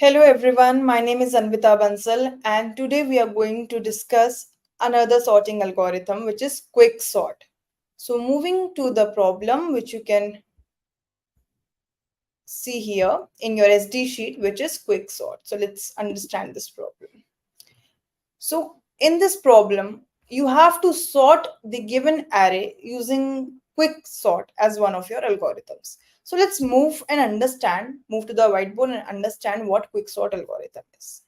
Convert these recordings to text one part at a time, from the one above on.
Hello everyone, my name is Anvita Bansal and today we are going to discuss another sorting algorithm which is quick sort. So moving to the problem which you can see here in your SD sheet which is quick sort. So let's understand this problem. So in this problem you have to sort the given array using quick sort as one of your algorithms. So let's move to the whiteboard and understand what quick sort algorithm is.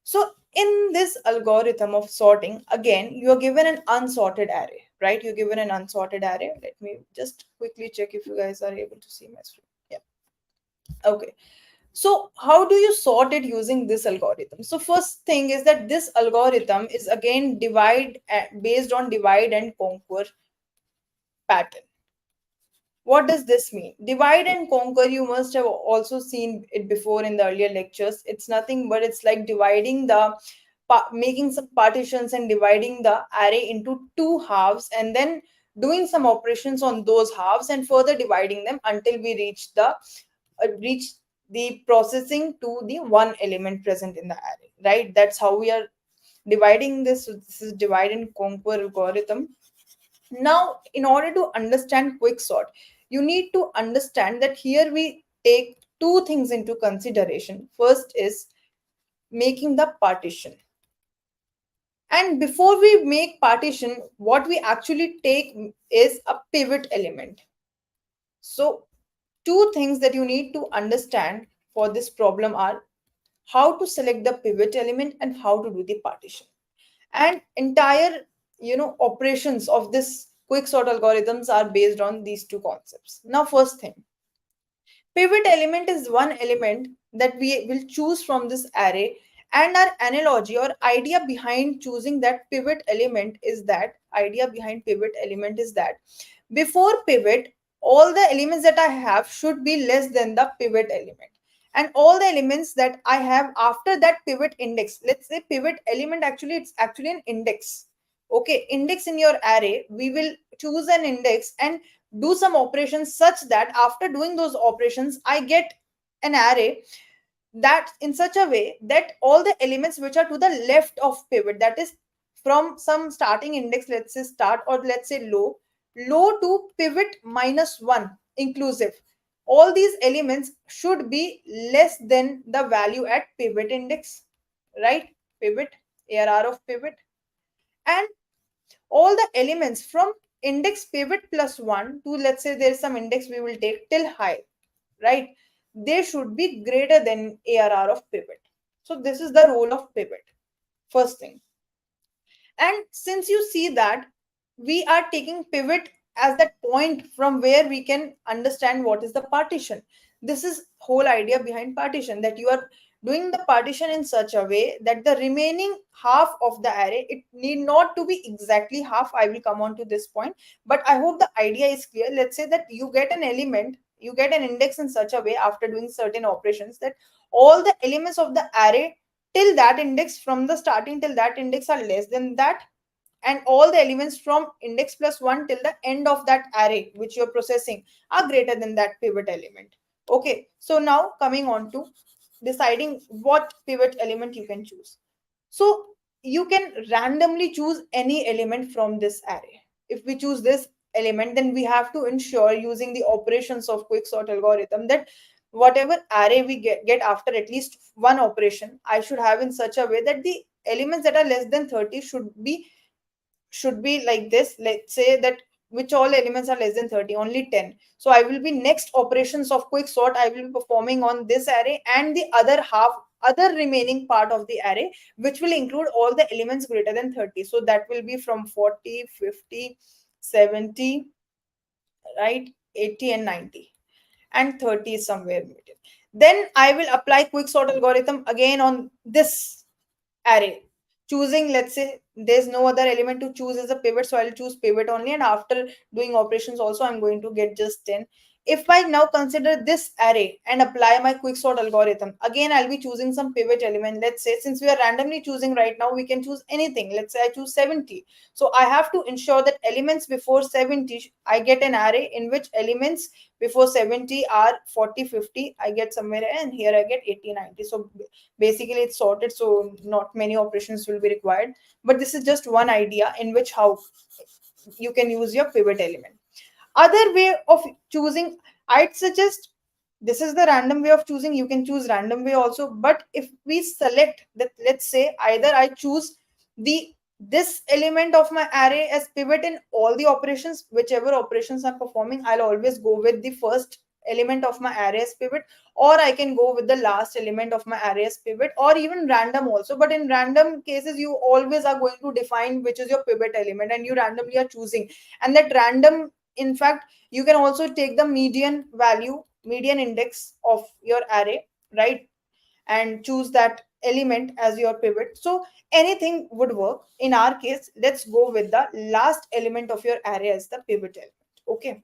So in this algorithm of sorting, again, you are given an unsorted array, right? You're given an unsorted array. Let me just quickly check if you guys are able to see my screen. Yeah. Okay. So how do you sort it using this algorithm? So first thing is that this algorithm is again based on divide and conquer pattern. What does this mean? Divide and conquer, you must have also seen it before in the earlier lectures. It's nothing but it's like dividing making some partitions and dividing the array into two halves and then doing some operations on those halves and further dividing them until we reach the processing to the one element present in the array, right? That's how we are dividing this. So this is divide and conquer algorithm. Now, in order to understand quicksort, you need to understand that here we take two things into consideration. First is making the partition. And before we make partition, what we actually take is a pivot element. So, two things that you need to understand for this problem are how to select the pivot element and how to do the partition. And entire operations of this quick sort algorithms are based on these two concepts. Now first thing, pivot element is one element that we will choose from this array, and our analogy or idea behind choosing that pivot element is that before pivot, all the elements that I have should be less than the pivot element, and all the elements that I have after that pivot index, let's say pivot element, actually it's actually an index. Okay, index in your array, we will choose an index and do some operations such that after doing those operations I get an array that in such a way that all the elements which are to the left of pivot, that is from some starting index, let's say start or let's say low to pivot minus 1 inclusive, all these elements should be less than the value at pivot index, right? Pivot, ARR of pivot, and all the elements from index pivot plus 1 to, let's say there's some index we will take till high, right? They should be greater than ARR of pivot. So this is the role of pivot, first thing. And since you see that we are taking pivot as that point from where we can understand what is the partition. This is whole idea behind partition, that you are doing the partition in such a way that the remaining half of the array, it need not to be exactly half, I will come on to this point, but I hope the idea is clear. Let's say that you get an element, you get an index in such a way after doing certain operations that all the elements of the array till that index, from the starting till that index, are less than that, and all the elements from index plus 1 till the end of that array which you're processing are greater than that pivot element. Okay, so now coming on to deciding what pivot element you can choose. So you can randomly choose any element from this array. If we choose this element, then we have to ensure using the operations of quicksort algorithm that whatever array we get after at least one operation, I should have in such a way that the elements that are less than 30 should be like this. Let's say that which all elements are less than 30, only 10. So I will be next operations of quick sort I will be performing on this array and the other remaining part of the array, which will include all the elements greater than 30. So that will be from 40, 50, 70, right, 80 and 90, and 30 is somewhere in between. Then I will apply quick sort algorithm again on this array, choosing, let's say there's no other element to choose as a pivot, so I'll choose pivot only, and after doing operations also I'm going to get just 10. if I now consider this array and apply my quicksort algorithm, again I'll be choosing some pivot element. Let's say since we are randomly choosing right now, we can choose anything. Let's say I choose 70. So I have to ensure that elements before 70, I get an array in which elements before 70 are 40, 50. I get somewhere, and here I get 80, 90. So basically it's sorted, so not many operations will be required. But this is just one idea in which how you can use your pivot element. Other way of choosing, I'd suggest, this is the random way of choosing. You can choose random way also, but if we select that, let's say either I choose the this element of my array as pivot in all the operations, whichever operations I'm performing, I'll always go with the first element of my array as pivot, or I can go with the last element of my array as pivot, or even random also. But in random cases, you always are going to define which is your pivot element, and you randomly are choosing. And that random, in fact, you can also take the median value, median index of your array, right, and choose that element as your pivot. So anything would work. In our case, let's go with the last element of your array as the pivot element. Okay,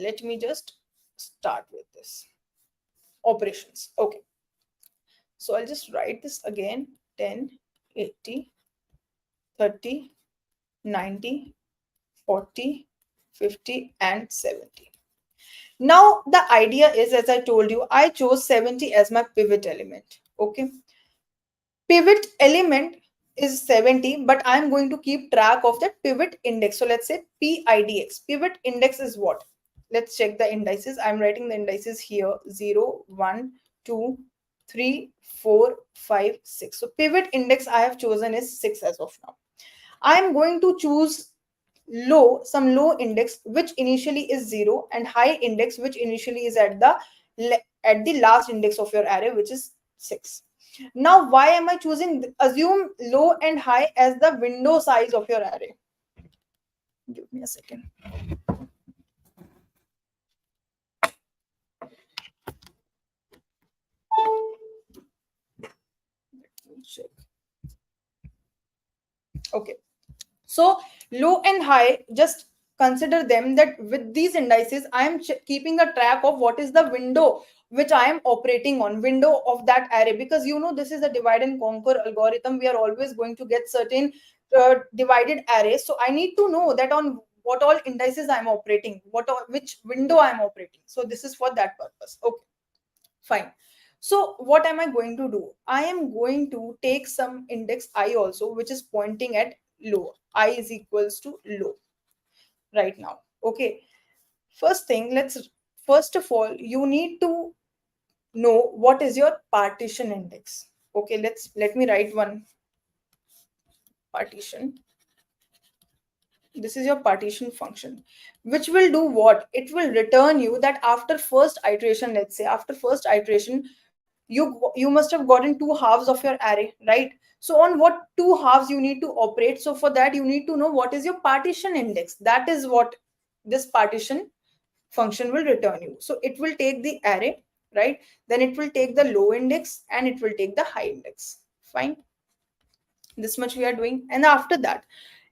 let me just start with this operations. Okay, so I'll just write this again: 10, 80, 30, 90, 40, 50, and 70. Now the idea is, as I told you, I chose 70 as my pivot element. Okay, pivot element is 70, but I'm going to keep track of that pivot index. So let's say PIDX. Pivot index is what? Let's check the indices. I'm writing the indices here: 0, 1, 2, 3, 4, 5, 6. So pivot index I have chosen is 6 as of now. I'm going to choose some low index which initially is 0, and high index which initially is at the last index of your array, which is 6. Now why am I choosing, assume low and high as the window size of your array. Give me a second. Check. Okay, so low and high, just consider them that with these indices I am keeping a track of what is the window which I am operating on, window of that array, because this is a divide and conquer algorithm. We are always going to get certain divided arrays, so I need to know that on what all indices I'm operating, which window I'm operating. So this is for that purpose. Okay, fine. So what am I going to do? I am going to take some index I also, which is pointing at low. I is equals to low right now. Okay. First thing, first of all, you need to know what is your partition index. Okay, let me write one partition. This is your partition function, which will do what? It will return you that after first iteration, let's say after first iteration, you must have gotten two halves of your array, right? So on what two halves you need to operate? So for that you need to know what is your partition index. That is what this partition function will return you. So it will take the array, right? Then it will take the low index and it will take the high index. Fine, this much we are doing. And after that,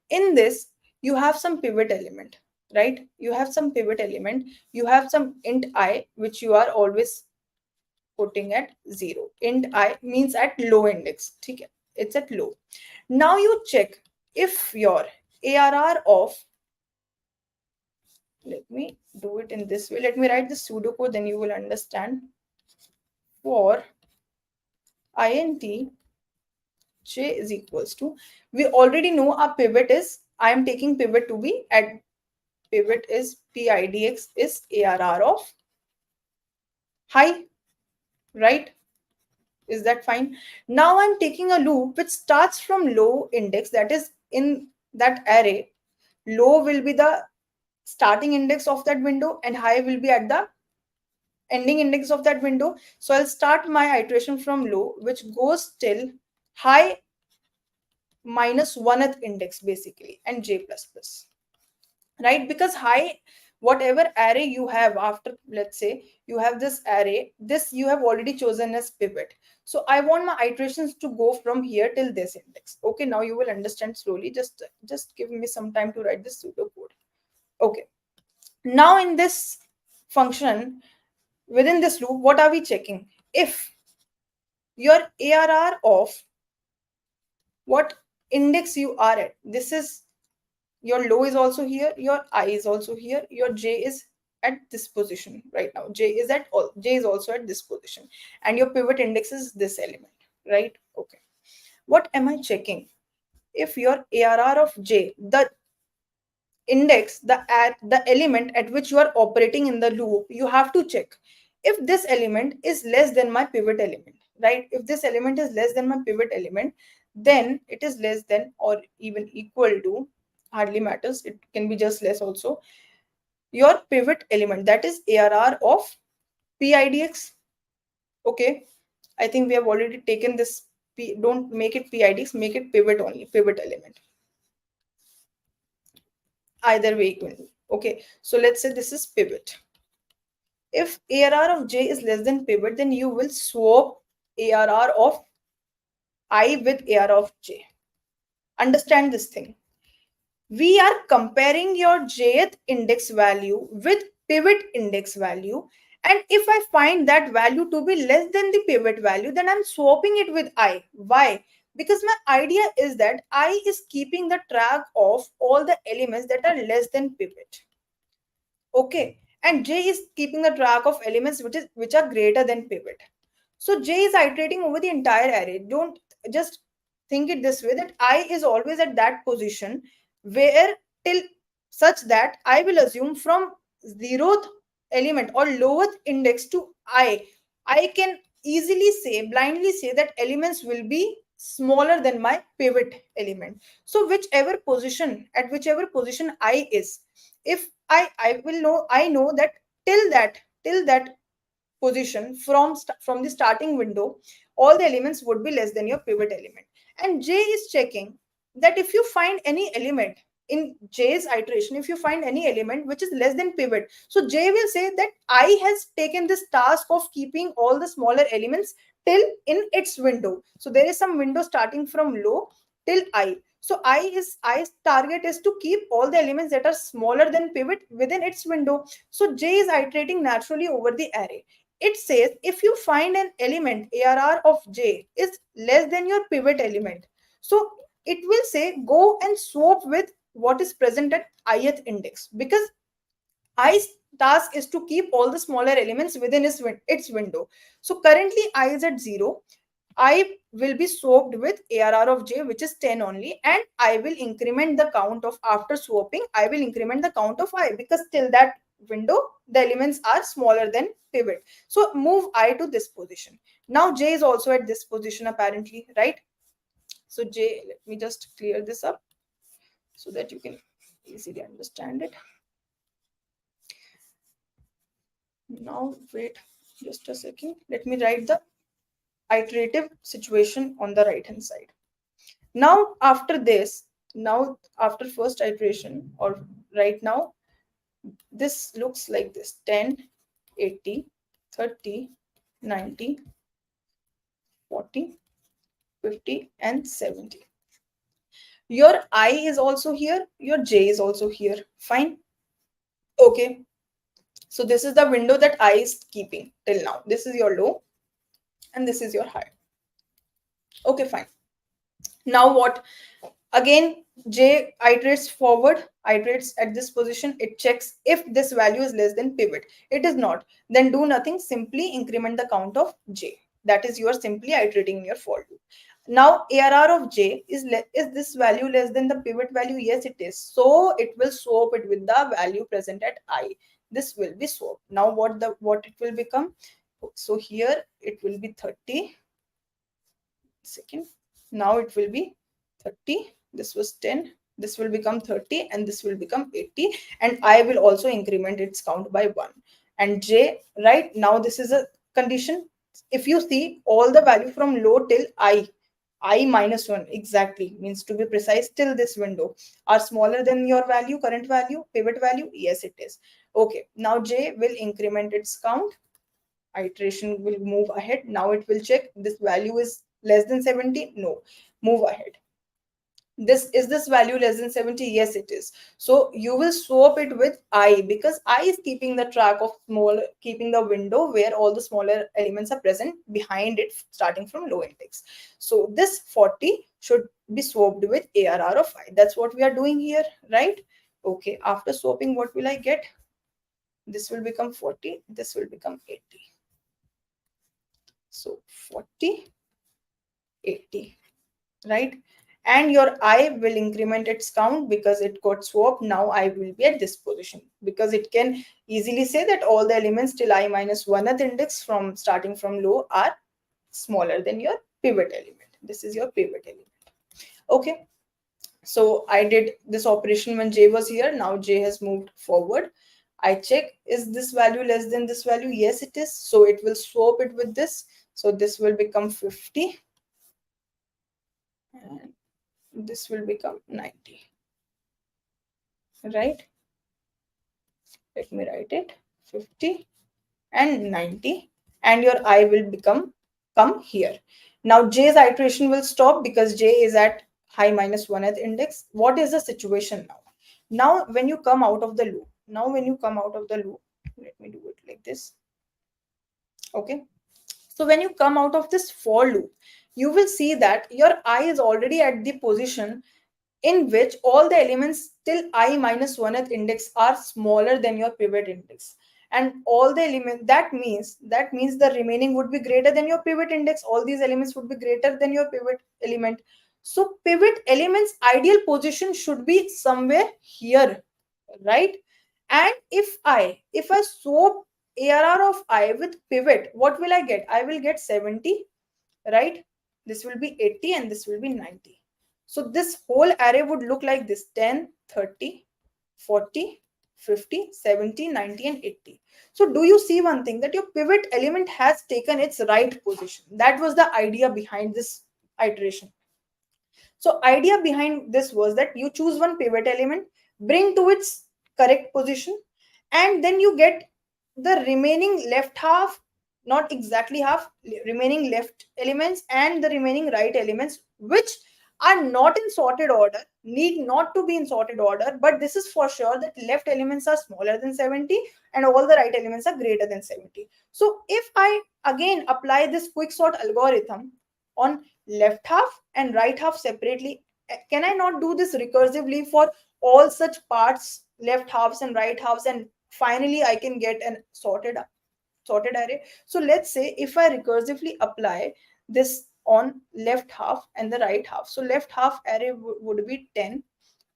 in this, you have some pivot element, right? You have some pivot element, you have some int I, which you are always putting at 0. Int I means at low index. Okay, it's at low. Now you check if your ARR of, let me do it in this way. Let me write the pseudocode, then you will understand. For int j is equals to, we already know our pivot is, I am taking pivot to be at, pivot is PIDX is ARR of high, right? Is that fine? Now I'm taking a loop which starts from low index, that is in that array. Low will be the starting index of that window and high will be at the ending index of that window. So I'll start my iteration from low, which goes till high minus 1th index basically, and j plus plus, right? Because high, whatever array you have after, let's say you have this array, this you have already chosen as pivot. So I want my iterations to go from here till this index. Okay, now you will understand slowly. Just give me some time to write this pseudocode. Okay, Now in this function, within this loop, what are we checking? If your ARR of what index you are at, this is your low is also here, your I is also here, your J is at this position right now. J is also at this position, and your pivot index is this element, right? Okay. What am I checking? If your ARR of J, the index, the element at which you are operating in the loop, you have to check if this element is less than my pivot element, right? If this element is less than my pivot element, then it is less than or even equal to, hardly matters, it can be just less also, your pivot element, that is ARR of PIDX. Okay, I think we have already taken this don't make it PIDX, make it pivot only, pivot element. Either way it will be. Okay, so let's say this is pivot. If ARR of J is less than pivot, then you will swap ARR of I with ARR of J. Understand this thing. We are comparing your jth index value with pivot index value, and if I find that value to be less than the pivot value, then I'm swapping it with I. Why? Because my idea is that I is keeping the track of all the elements that are less than pivot. Okay, and J is keeping the track of elements which are greater than pivot. So J is iterating over the entire array. Don't just think it this way, that I is always at that position where till such that I will assume from zeroth element or lowest index to I can easily say, blindly say that elements will be smaller than my pivot element. So whichever position I is, if I will know, I know that till that position from the starting window, all the elements would be less than your pivot element. And J is checking that if you find any element in J's iteration, if you find any element which is less than pivot, so J will say that I has taken this task of keeping all the smaller elements till in its window. So there is some window starting from low till I. So I's target is to keep all the elements that are smaller than pivot within its window. So J is iterating naturally over the array. It says if you find an element ARR of J is less than your pivot element, so it will say go and swap with what is present at ith index, because I's task is to keep all the smaller elements within its window. So currently I is at 0. I will be swapped with ARR of J, which is 10 only, and I will increment the count of, after swapping, I will increment the count of I, because till that window, the elements are smaller than pivot. So move I to this position. Now J is also at this position apparently, right? So J, let me just clear this up so that you can easily understand it. Now wait just a second. Let me write the iterative situation on the right hand side. Now after this, now after first iteration, or right now, this looks like this: 10, 80, 30, 90, 40, 50, and 70. Your I is also here, your J is also here. Fine. Okay. So this is the window that I is keeping till now. This is your low and this is your high. Okay, fine. Now what? Again, J iterates forward, iterates at this position. It checks if this value is less than pivot. It is not. Then do nothing. Simply increment the count of J. That is, you are simply iterating in your for loop. Now ARR of J is this value less than the pivot value? Yes, it is. So it will swap it with the value present at I. This will be swapped. Now what it will become? So here it will be 30. Second. Now it will be 30. This was 10. This will become 30 and this will become 80. And I will also increment its count by 1. And J, right now, this is a condition. If you see all the value from low till I minus 1 exactly, means to be precise, till this window are smaller than your value, current value, pivot value. Yes, it is. Okay. Now J will increment its count. Iteration will move ahead. Now it will check this value is less than 70. No, move ahead. this value less than 70? Yes, it is. So you will swap it with I, because I is keeping the track of small, keeping the window where all the smaller elements are present behind it, starting from low index. So this 40 should be swapped with ARR of I. That's what we are doing here, right? Okay, after swapping, what will I get? This will become 40, this will become 80. So 40, 80, right? And your I will increment its count because it got swapped. Now I will be at this position, because it can easily say that all the elements till I minus 1th index from starting from low are smaller than your pivot element. This is your pivot element. Okay, so I did this operation when J was here. Now J has moved forward. I check, is this value less than this value? Yes, it is. So it will swap it with this. So this will become 50. And this will become 90, right? Let me write it, 50 and 90, and your I will come here. Now J's iteration will stop because J is at high minus 1th index. What is the situation now? Now when you come out of the loop, let me do it like this. Okay, so when you come out of this for loop, you will see that your I is already at the position in which all the elements till I minus 1th index are smaller than your pivot index. And all the elements, that means the remaining would be greater than your pivot index. All these elements would be greater than your pivot element. So pivot element's ideal position should be somewhere here, right? And if I swap ARR of I with pivot, what will I get? I will get 70, right? This will be 80 and this will be 90. So this whole array would look like this: 10, 30, 40, 50, 70, 90 and 80. So do you see one thing, that your pivot element has taken its right position? That was the idea behind this iteration. So idea behind this was that you choose one pivot element, bring to its correct position, and then you get the remaining left half, not exactly half, remaining left elements and the remaining right elements, which are not in sorted order, need not to be in sorted order, but this is for sure that left elements are smaller than 70 and all the right elements are greater than 70. So if I again apply this quicksort algorithm on left half and right half separately, can I not do this recursively for all such parts, left halves and right halves, and finally I can get an sorted array? So let's say if I recursively apply this on left half and the right half, so left half array would be 10,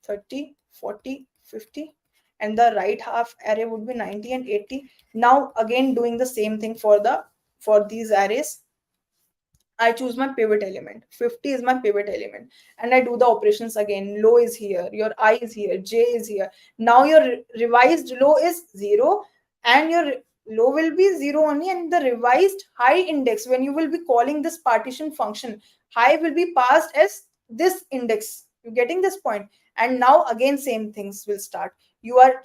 30, 40, 50, and the right half array would be 90 and 80. Now again doing the same thing for these arrays, I choose my pivot element. 50 is my pivot element. And I do the operations again. Low is here. Your I is here. J is here. Now your revised low is 0. And your low will be 0 only. And the revised high index, when you will be calling this partition function, high will be passed as this index. You getting this point? And now again same things will start. You are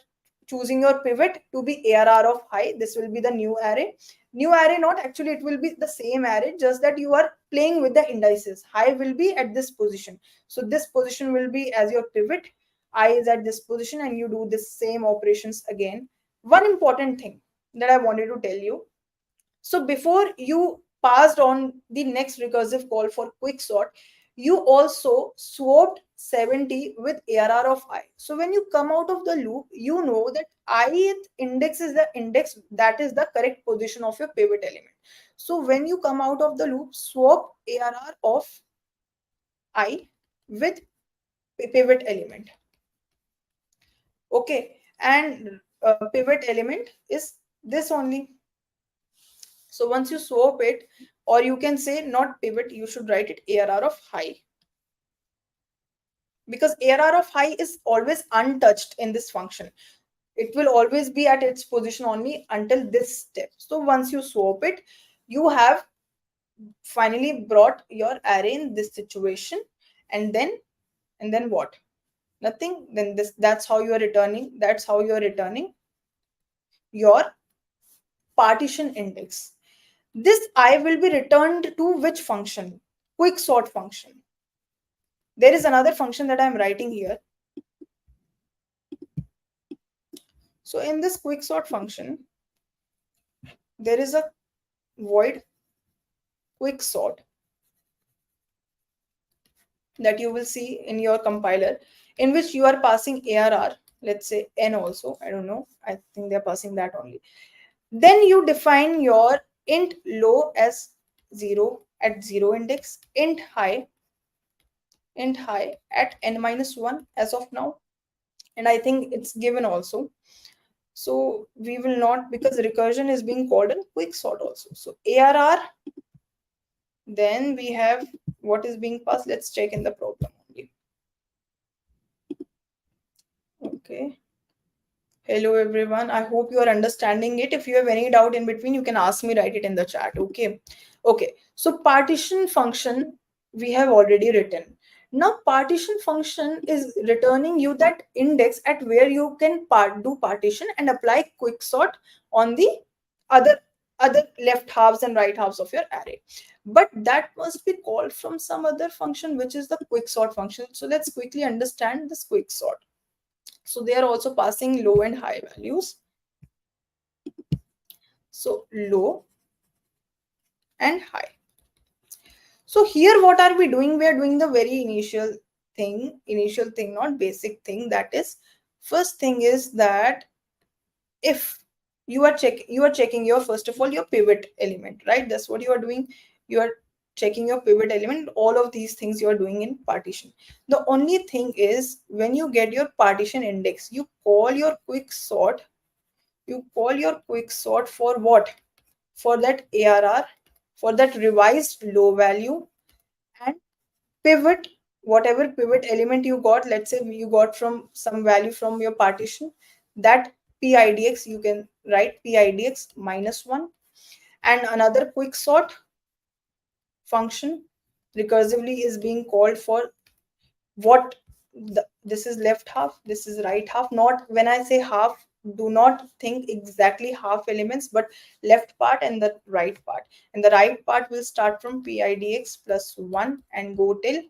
choosing your pivot to be ARR of high. This will be the new array. New array, not actually, it will be the same array, just that you are playing with the indices. High will be at this position, so this position will be as your pivot. I is at this position, and you do the same operations again. One important thing that I wanted to tell you: so before you passed on the next recursive call for quicksort, you also swapped 70 with ARR of I. So when you come out of the loop, you know that ith index is the index that is the correct position of your pivot element. So when you come out of the loop, swap ARR of I with pivot element. Okay, and pivot element is this only. So once you swap it, or you can say not pivot, you should write it ARR of high, because ARR of high is always untouched in this function. It will always be at its position only until this step. So once you swap it, you have finally brought your array in this situation, and then what? Nothing. Then that's how you are returning. That's how you are returning your partition index. This I will be returned to which function? Quicksort function. There is another function that I'm writing here. So in this quicksort function, there is a void quicksort that you will see in your compiler, in which you are passing ARR, let's say n also, I don't know, I think they're passing that only. Then you define your int low as 0 at 0 index, int high at n minus 1 as of now, and I think it's given also. So we will not, because recursion is being called in quicksort also. So ARR, then we have what is being passed. Let's check in the problem only. Okay. Hello everyone. I hope you are understanding it. If you have any doubt in between, you can ask me, write it in the chat. Okay. Okay. So partition function we have already written. Now partition function is returning you that index at where you can do partition and apply quicksort on the other other left halves and right halves of your array. But that must be called from some other function, which is the quicksort function. So let's quickly understand this quicksort. So they are also passing low and high values. So low and high. So here what are we doing? We are doing the very initial thing, not basic thing. That is, first thing is that if you are checking your, first of all, your pivot element, right? That's what you are doing. You are checking your pivot element. All of these things you are doing in partition. The only thing is, when you get your partition index, you call your quicksort. You call your quicksort for what? For that ARR, for that revised low value, and pivot, whatever pivot element you got. Let's say you got from some value from your partition, that PIDX, you can write PIDX minus 1. And another quicksort function recursively is being called for what this is left half, this is right half. Not, when I say half, do not think exactly half elements, but left part and the right part. And the right part will start from PIDX plus 1 and go till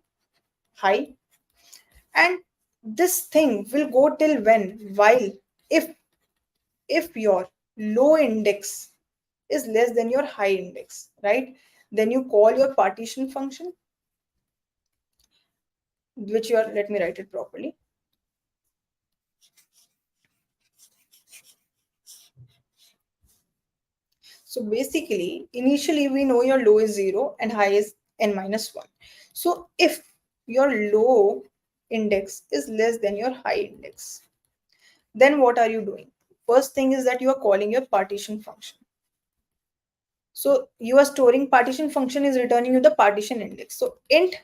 high. And this thing will go till when? While if your low index is less than your high index, right? Then you call your partition function, which you are, let me write it properly. So basically, initially we know your low is 0 and high is n minus 1. So if your low index is less than your high index, then what are you doing? First thing is that you are calling your partition function. So you are storing, partition function is returning you the partition index. So int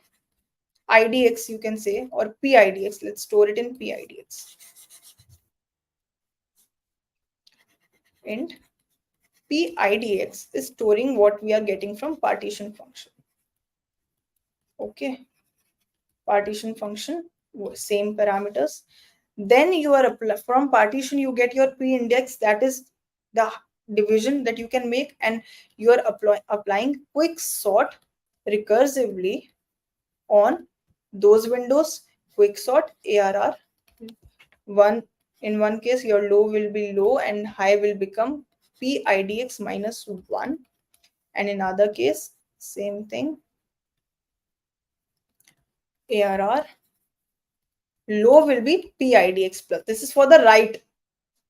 idx, you can say, or PIDX, let's store it in PIDX. Int PIDX is storing what we are getting from partition function. Okay, partition function, same parameters. Then you are from partition you get your P index, that is the division that you can make, and you are applying quicksort recursively on those windows. Quicksort ARR, one, in one case your low will be low and high will become PIDX minus 1, and in other case same thing, ARR, low will be PIDX plus. This is for the right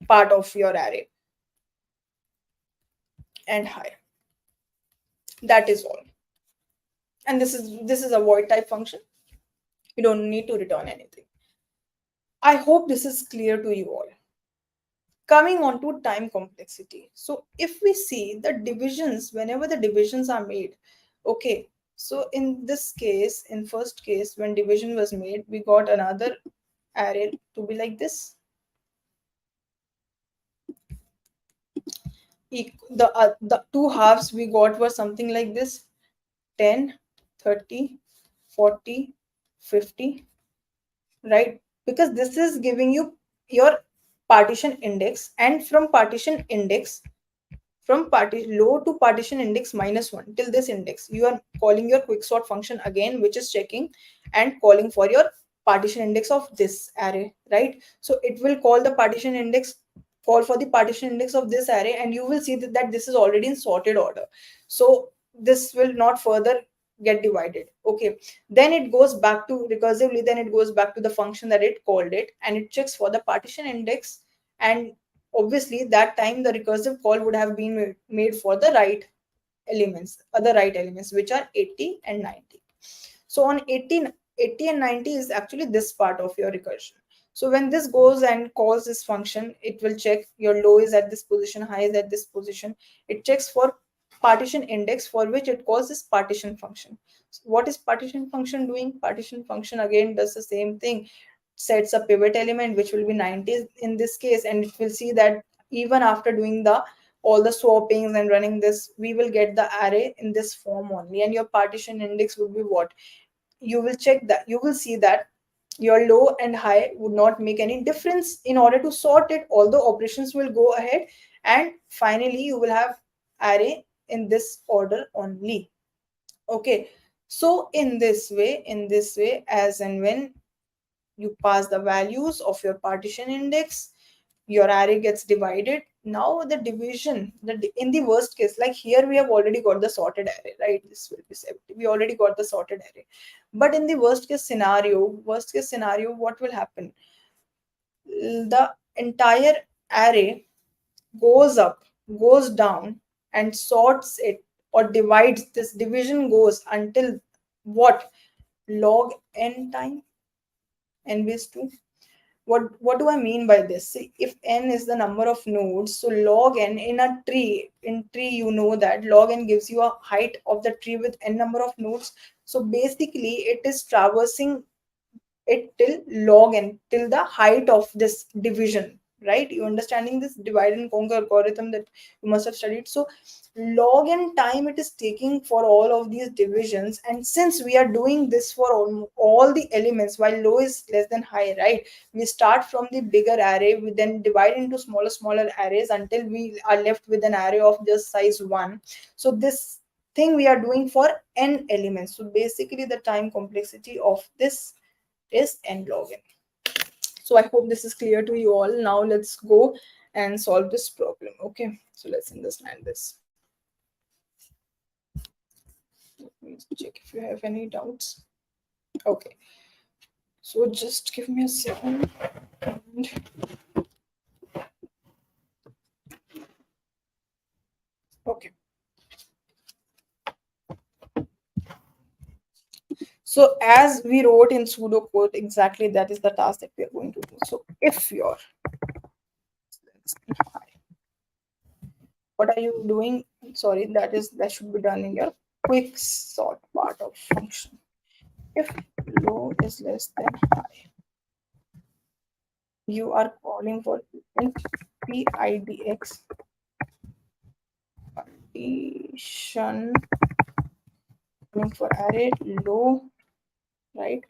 part of your array, and high. That is all. And this is a void type function. You don't need to return anything. I hope this is clear to you all. Coming on to time complexity. So if we see the divisions, whenever the divisions are made, okay, so in this case, in first case, when division was made, we got another array to be like this. The two halves we got were something like this: 10, 30, 40, 50, right? Because this is giving you your partition index, and from partition index, from low to partition index -1 till this index, you are calling your quicksort function again, which is checking and calling for your partition index of this array, right? So it will call the partition index, call for the partition index of this array, and you will see that this is already in sorted order. So this will not further get divided. Okay, then it goes back to recursively, then it goes back to the function that it called it, and it checks for the partition index. And obviously that time the recursive call would have been made for the right elements, other right elements, which are 80 and 90. So on 80 and 90 is actually this part of your recursion. So when this goes and calls this function, it will check your low is at this position, high is at this position. It checks for partition index, for which it calls this partition function. So what is partition function doing? Partition function again does the same thing, sets a pivot element which will be 90 in this case, and it will see that even after doing the all the swappings and running this, we will get the array in this form only, and your partition index would be what? You will check that, you will see that your low and high would not make any difference in order to sort it, although operations will go ahead, and finally you will have array in this order only. Okay, so in this way, as and when you pass the values of your partition index, your array gets divided. Now the division, in the worst case, like here we have already got the sorted array, right? This will be 70, we already got the sorted array. But in the worst case scenario, what will happen? The entire array goes up, goes down, and sorts it or divides. This division goes until what? Log n time, n base 2. What do I mean by this? See, if n is the number of nodes, so log n in a tree, you know that log n gives you a height of the tree with n number of nodes. So basically it is traversing it till log n, till the height of this division, right? You understanding this divide and conquer algorithm that you must have studied. So log n time it is taking for all of these divisions, and since we are doing this for all the elements while low is less than high, right? We start from the bigger array, we then divide into smaller arrays until we are left with an array of just size 1. So this thing we are doing for n elements. So basically the time complexity of this is n log n. So I hope this is clear to you all. Now let's go and solve this problem. Okay, so let's understand this. Let me check if you have any doubts. Okay, so just give me a second. And okay. So as we wrote in pseudocode, exactly that is the task that we are going to do. So if your, what are you doing? Sorry, that should be done in your quick sort part of function. If low is less than high, you are calling for PIDX partition, calling for array low, right?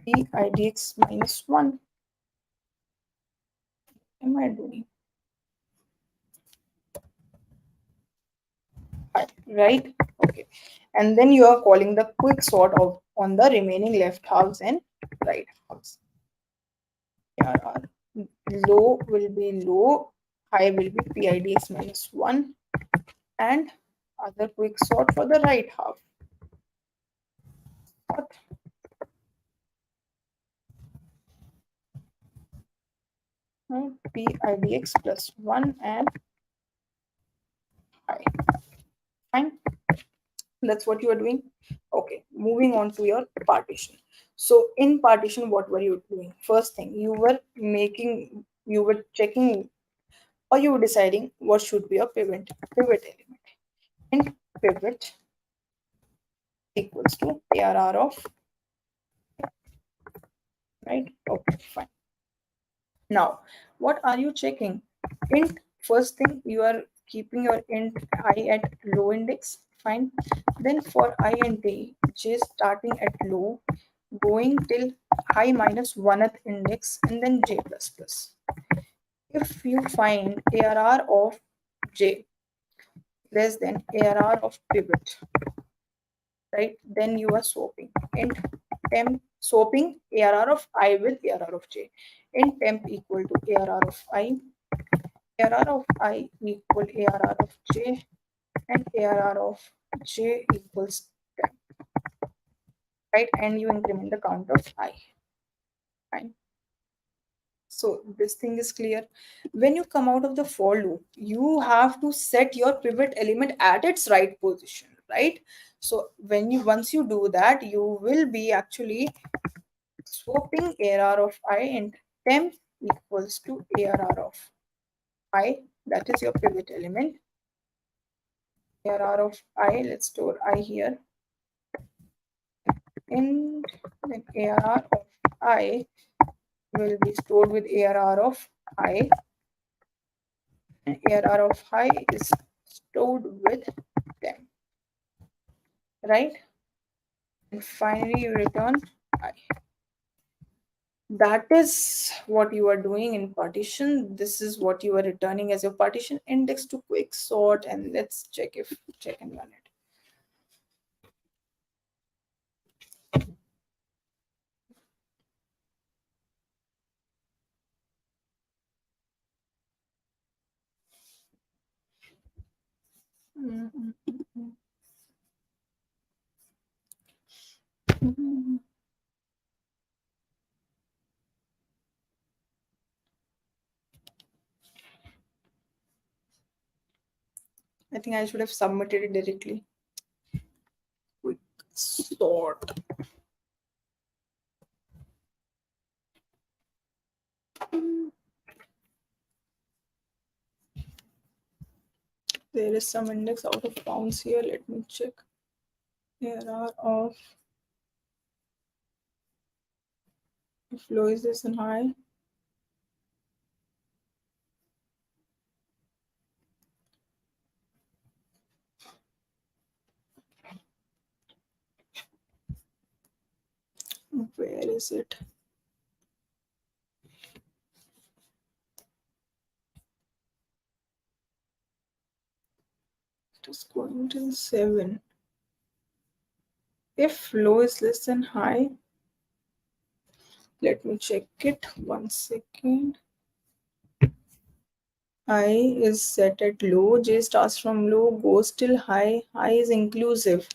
PIDX -1. Am I doing? Right? Okay. And then you are calling the quick sort of on the remaining left halves and right halves. Low will be low, high will be PIDX -1, and other quick sort for the right half. PIDX +1 and high. Fine. That's what you are doing. Okay, moving on to your partition. So in partition, what were you doing? First thing, you were checking, or you were deciding what should be a pivot element. And pivot equals to ARR of, right? Okay, fine. Now, what are you checking? Int, first thing, you are keeping your int I at low index. Fine. Then for I and t, which is starting at low, going till high -1th index, and then j plus plus. If you find ARR of j, less than ARR of pivot, right? Then you are swapping. Int temp swapping ARR of I with ARR of j. Int temp equal to ARR of I, ARR of I equal ARR of j, and ARR of j equals temp, right? And you increment the count of I. Fine. So this thing is clear. When you come out of the for loop, you have to set your pivot element at its right position, right? So when you once you do that, you will be actually swapping ARR of I and temp equals to ARR of I. That is your pivot element. ARR of I, let's store I here. And then ARR of I will be stored with ARR of I. And ARR of I is stored with them, right? And finally you return I. That is what you are doing in partition. This is what you are returning as your partition index to quick sort. And let's check and run it. I think I should have submitted it directly. Quick sort. There is some index out of bounds here. Let me check. ARR of if low is this and high. Where is it? It is going till 7. If low is less than high, let me check it. 1 second. I is set at low. J starts from low, goes till high. High is inclusive.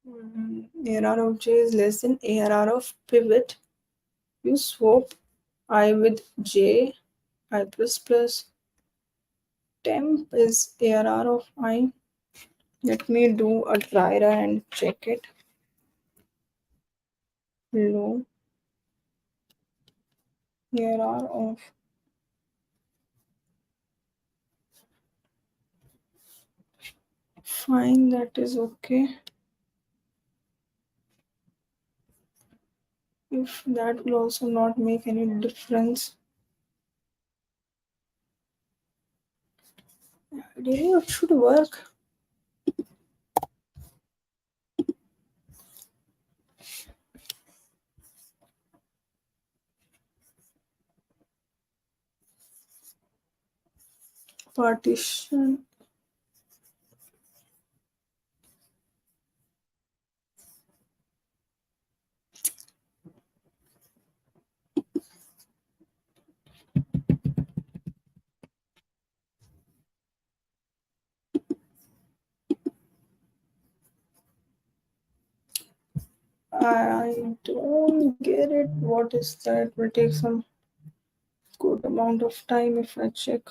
ARR of J is less than ARR of pivot. You swap I with J. I plus plus. Temp is ARR of I. Let me do a try run and check it. Low. ARR of fine, that is okay. If that will also not make any difference. Really, it should work. Partition. I don't get it. What is that? Will take some good amount of time if I check.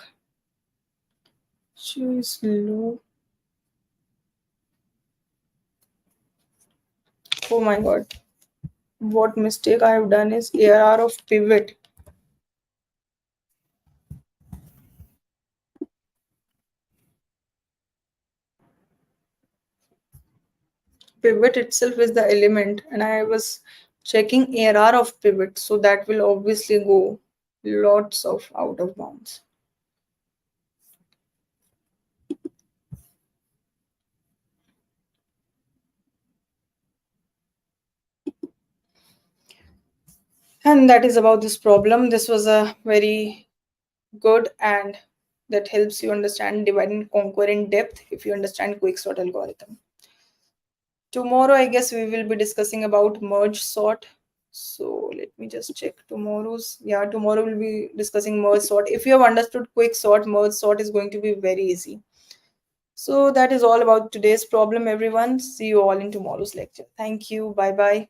Choose low. Oh my god. What mistake I have done is ARR of pivot. Pivot itself is the element, and I was checking ARR of pivot, so that will obviously go lots of out of bounds. And that is about this problem. This was a very good and that helps you understand divide and conquer in depth if you understand quicksort algorithm. Tomorrow, I guess we will be discussing about merge sort. So let me just check tomorrow's. Yeah, tomorrow we'll be discussing merge sort. If you have understood quick sort, merge sort is going to be very easy. So that is all about today's problem, everyone. See you all in tomorrow's lecture. Thank you. Bye bye.